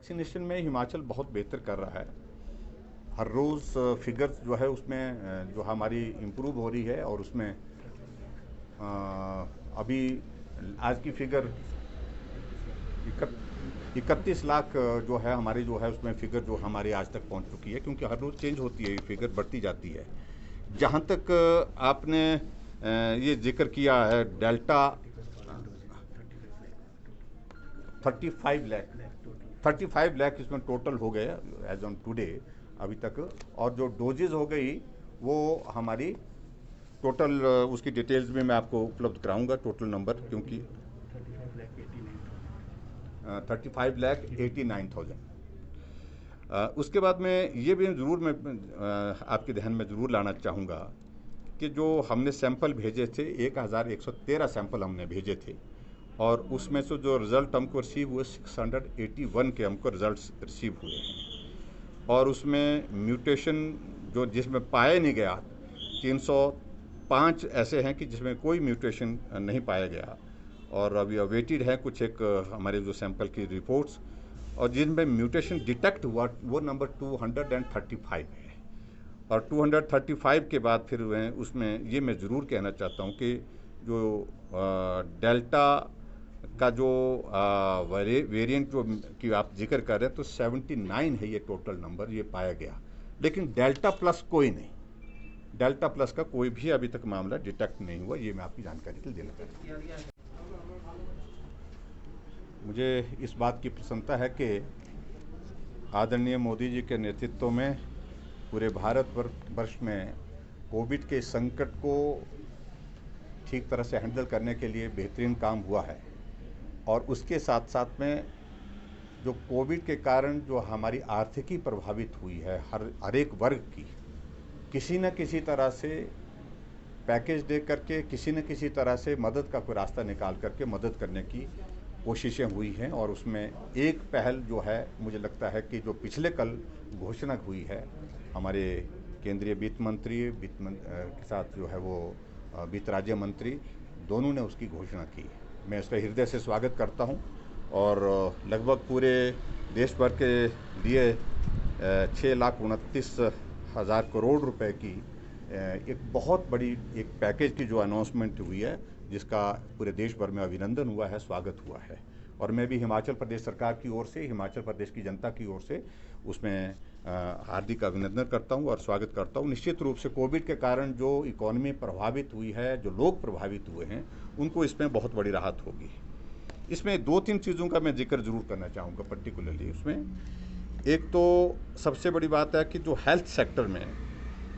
Vaccination में हिमाचल बहुत बेहतर कर रहा है। हर रोज़ फिगर्स जो है उसमें जो हमारी इम्प्रूव हो रही है और उसमें अभी आज की फिगर 31 लाख जो है हमारी जो है उसमें फिगर जो हमारी आज तक पहुंच चुकी है, क्योंकि हर रोज़ चेंज होती है, ये फिगर बढ़ती जाती है। जहां तक आपने ये जिक्र किया है डेल्टा 35 लाख इसमें टोटल हो गए एज ऑन टुडे अभी तक। और जो डोजेज हो गई वो हमारी टोटल उसकी डिटेल्स में मैं आपको उपलब्ध कराऊंगा टोटल नंबर, क्योंकि 35,89,000। उसके बाद में ये भी ज़रूर मैं आपके ध्यान में ज़रूर लाना चाहूँगा कि जो हमने सैंपल भेजे थे 1,113 सैंपल हमने भेजे थे, और उसमें से जो रिज़ल्ट हमको रिसीव हुए 681 के हमको रिज़ल्ट रिसीव हुए हैं। और उसमें म्यूटेशन जो जिसमें पाया नहीं गया 305 ऐसे हैं कि जिसमें कोई म्यूटेशन नहीं पाया गया, और अभी अवेटेड है कुछ एक हमारे जो सैंपल की रिपोर्ट्स, और जिनमें म्यूटेशन डिटेक्ट हुआ वो नंबर 235 है। और 235 के बाद फिर उसमें ये मैं ज़रूर कहना चाहता हूँ कि जो डेल्टा का जो वेरिएंट जो कि आप जिक्र कर रहे हैं तो 79 है ये टोटल नंबर ये पाया गया, लेकिन डेल्टा प्लस कोई नहीं, डेल्टा प्लस का कोई भी अभी तक मामला डिटेक्ट नहीं हुआ। ये मैं आपकी जानकारी के लिए देना चाहता हूँ। मुझे इस बात की प्रसन्नता है कि आदरणीय मोदी जी के नेतृत्व में पूरे भारत वर्ष में कोविड के संकट को ठीक तरह से हैंडल करने के लिए बेहतरीन काम हुआ है। और उसके साथ साथ में जो कोविड के कारण जो हमारी आर्थिकी प्रभावित हुई है हर एक वर्ग की, किसी न किसी तरह से पैकेज दे करके किसी न किसी तरह से मदद का कोई रास्ता निकाल करके मदद करने की कोशिशें हुई हैं। और उसमें एक पहल जो है मुझे लगता है कि जो पिछले कल घोषणा हुई है हमारे केंद्रीय वित्त मंत्री के साथ जो है वो वित्त राज्य मंत्री दोनों ने उसकी घोषणा की। मैं इसका हृदय से स्वागत करता हूं। और लगभग पूरे देश भर के लिए 6,29,000 करोड़ रुपए की एक बहुत बड़ी एक पैकेज की जो अनाउंसमेंट हुई है, जिसका पूरे देश भर में अभिनंदन हुआ है, स्वागत हुआ है। और मैं भी हिमाचल प्रदेश सरकार की ओर से, हिमाचल प्रदेश की जनता की ओर से उसमें हार्दिक अभिनंदन करता हूं और स्वागत करता हूं। निश्चित रूप से कोविड के कारण जो इकोनॉमी प्रभावित हुई है, जो लोग प्रभावित हुए हैं, उनको इसमें बहुत बड़ी राहत होगी। इसमें 2-3 चीज़ों का मैं जिक्र जरूर करना चाहूँगा पर्टिकुलरली। उसमें एक तो सबसे बड़ी बात है कि जो हेल्थ सेक्टर में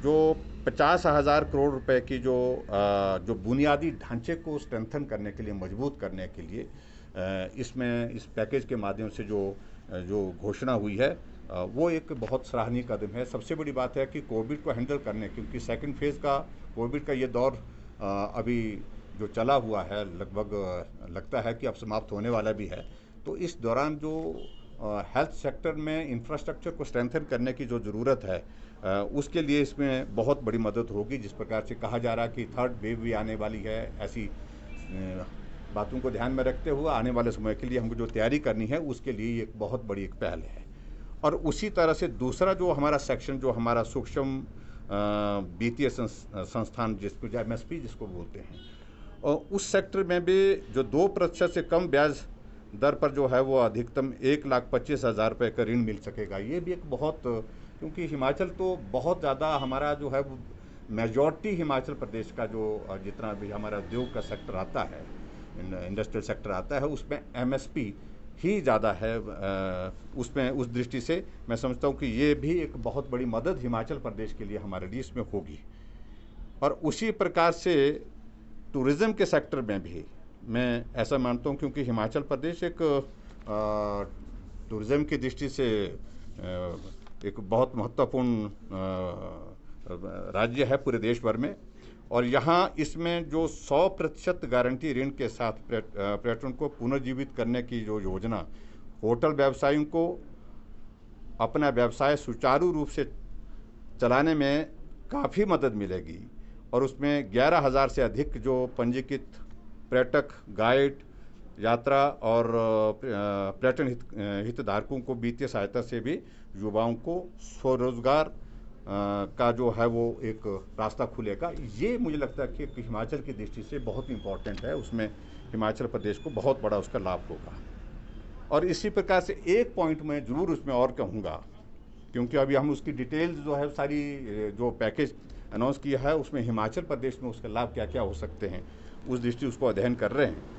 जो 50,000 करोड़ रुपए की जो बुनियादी ढांचे को स्ट्रेंथन करने के लिए, मजबूत करने के लिए इसमें इस पैकेज के माध्यम से जो घोषणा हुई है वो एक बहुत सराहनीय कदम है। सबसे बड़ी बात है कि कोविड को हैंडल करने, क्योंकि सेकंड फेज़ का कोविड का ये दौर अभी जो चला हुआ है लगभग लगता है कि अब समाप्त होने वाला भी है। तो इस दौरान जो हेल्थ सेक्टर में इंफ्रास्ट्रक्चर को स्ट्रेंथन करने की जो ज़रूरत है उसके लिए इसमें बहुत बड़ी मदद होगी। जिस प्रकार से कहा जा रहा है कि थर्ड वेव भी आने वाली है, ऐसी बातों को ध्यान में रखते हुए आने वाले समय के लिए हमको जो तैयारी करनी है उसके लिए एक बहुत बड़ी एक पहल है। और उसी तरह से दूसरा जो हमारा सेक्शन, जो हमारा सूक्ष्म वित्तीय संस्थान जिसको MSP जिसको बोलते हैं, और उस सेक्टर में भी जो 2% से कम ब्याज दर पर जो है वो अधिकतम 1,25,000 रुपये का ऋण मिल सकेगा। ये भी एक बहुत, क्योंकि हिमाचल तो बहुत ज़्यादा हमारा जो है मेजॉरिटी हिमाचल प्रदेश का जो जितना भी हमारा उद्योग का सेक्टर आता है, इंडस्ट्रियल सेक्टर आता है, उसमें MSP ही ज़्यादा है। उसमें उस दृष्टि से मैं समझता हूँ कि ये भी एक बहुत बड़ी मदद हिमाचल प्रदेश के लिए हमारे लिए इसमें होगी। और उसी प्रकार से टूरिज़्म के सेक्टर में भी मैं ऐसा मानता हूँ, क्योंकि हिमाचल प्रदेश एक टूरिज़्म की दृष्टि से एक बहुत महत्वपूर्ण राज्य है पूरे देश भर में। और यहाँ इसमें जो 100% गारंटी ऋण के साथ पर्यटन को पुनर्जीवित करने की जो योजना, होटल व्यवसायियों को अपना व्यवसाय सुचारू रूप से चलाने में काफ़ी मदद मिलेगी। और उसमें 11,000 से अधिक जो पंजीकृत पर्यटक, गाइड यात्रा और पर्यटन हितधारकों को वित्तीय सहायता से भी युवाओं को स्वरोजगार का जो है वो एक रास्ता खुलेगा। ये मुझे लगता है कि हिमाचल की दृष्टि से बहुत इंपॉर्टेंट है, उसमें हिमाचल प्रदेश को बहुत बड़ा उसका लाभ होगा। और इसी प्रकार से एक पॉइंट मैं ज़रूर उसमें और कहूँगा, क्योंकि अभी हम उसकी डिटेल्स जो है सारी जो पैकेज अनाउंस किया है उसमें हिमाचल प्रदेश में उसके लाभ क्या क्या हो सकते हैं उस दृष्टि उसको अध्ययन कर रहे हैं।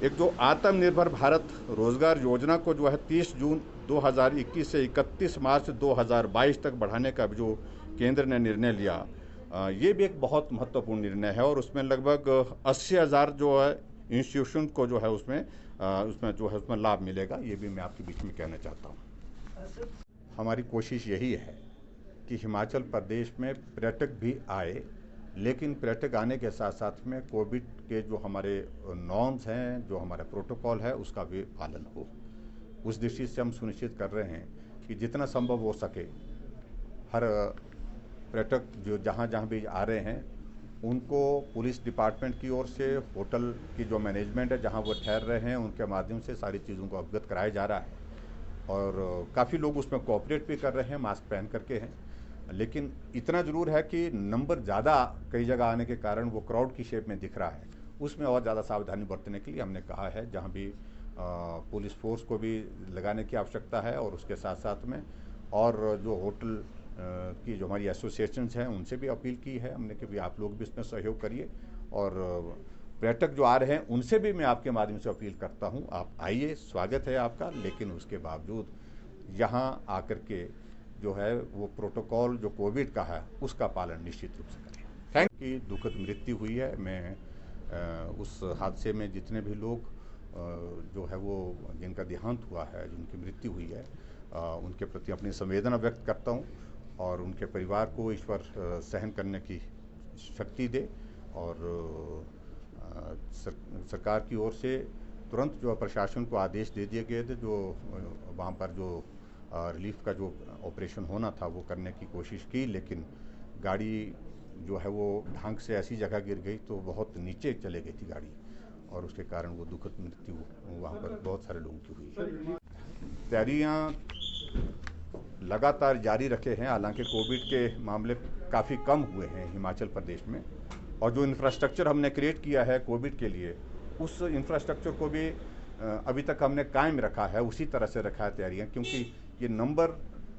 एक जो आत्मनिर्भर भारत रोजगार योजना को जो है 30 जून 2021 से 31 मार्च 2022 तक बढ़ाने का जो केंद्र ने निर्णय लिया, ये भी एक बहुत महत्वपूर्ण निर्णय है और उसमें लगभग 80,000 जो है इंस्टीट्यूशन को जो है उसमें लाभ मिलेगा। ये भी मैं आपके बीच में कहना चाहता हूँ। हमारी कोशिश यही है कि हिमाचल प्रदेश में पर्यटक भी आए, लेकिन पर्यटक आने के साथ साथ में कोविड के जो हमारे नॉर्म्स हैं, जो हमारा प्रोटोकॉल है, उसका भी पालन हो। उस दृष्टि से हम सुनिश्चित कर रहे हैं कि जितना संभव हो सके हर पर्यटक जो जहाँ जहाँ भी आ रहे हैं उनको पुलिस डिपार्टमेंट की ओर से होटल की जो मैनेजमेंट है जहाँ वो ठहर रहे हैं उनके माध्यम से सारी चीज़ों को अवगत कराया जा रहा है और काफ़ी लोग उसमें कोऑपरेट भी कर रहे हैं, मास्क पहन करके हैं। लेकिन इतना ज़रूर है कि नंबर ज़्यादा कई जगह आने के कारण वो क्राउड की शेप में दिख रहा है, उसमें और ज़्यादा सावधानी बरतने के लिए हमने कहा है, जहाँ भी पुलिस फोर्स को भी लगाने की आवश्यकता है और उसके साथ साथ में और जो होटल की जो हमारी एसोसिएशंस हैं उनसे भी अपील की है हमने कि भी आप लोग भी इसमें सहयोग करिए और पर्यटक जो आ रहे हैं उनसे भी मैं आपके माध्यम से अपील करता हूं, आप आइए, स्वागत है आपका, लेकिन उसके बावजूद यहाँ आकर के जो है वो प्रोटोकॉल जो कोविड का है उसका पालन निश्चित रूप से करें। थैंक की दुखद मृत्यु हुई है। मैं उस हादसे में जितने भी लोग जो है वो जिनका देहांत हुआ है, जिनकी मृत्यु हुई है, उनके प्रति अपनी संवेदना व्यक्त करता हूँ और उनके परिवार को ईश्वर सहन करने की शक्ति दे और सरकार की ओर से तुरंत जो प्रशासन को आदेश दे दिए गए थे, जो वहाँ पर जो रिलीफ का जो ऑपरेशन होना था वो करने की कोशिश की, लेकिन गाड़ी जो है वो ढंग से ऐसी जगह गिर गई तो बहुत नीचे चले गई थी गाड़ी और उसके कारण वो दुखद मृत्यु वहाँ पर बहुत सारे लोगों की हुई। तैयारियाँ लगातार जारी रखे हैं, हालांकि कोविड के मामले काफ़ी कम हुए हैं हिमाचल प्रदेश में और जो इंफ्रास्ट्रक्चर हमने क्रिएट किया है कोविड के लिए उस इंफ्रास्ट्रक्चर को भी अभी तक हमने कायम रखा है, उसी तरह से रखा है तैयारियाँ, क्योंकि ये नंबर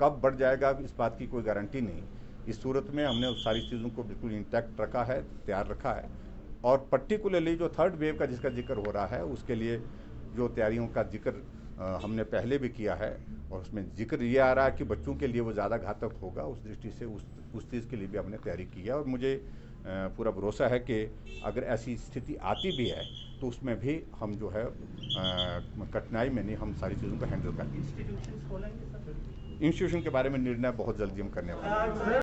कब बढ़ जाएगा इस बात की कोई गारंटी नहीं। इस सूरत में हमने उस सारी चीज़ों को बिल्कुल इंटैक्ट रखा है, तैयार रखा है और पर्टिकुलरली जो थर्ड वेव का जिसका जिक्र हो रहा है उसके लिए जो तैयारियों का जिक्र हमने पहले भी किया है और उसमें जिक्र ये आ रहा है कि बच्चों के लिए वो ज़्यादा घातक होगा, उस दृष्टि से उस चीज़ के लिए भी हमने तैयारी की है और मुझे पूरा भरोसा है कि अगर ऐसी स्थिति आती भी है तो उसमें भी हम जो है कठिनाई में नहीं, हम सारी चीज़ों को हैंडल करेंगे। इंस्टीट्यूशन के बारे में निर्णय बहुत जल्दी हम करने वाले हैं।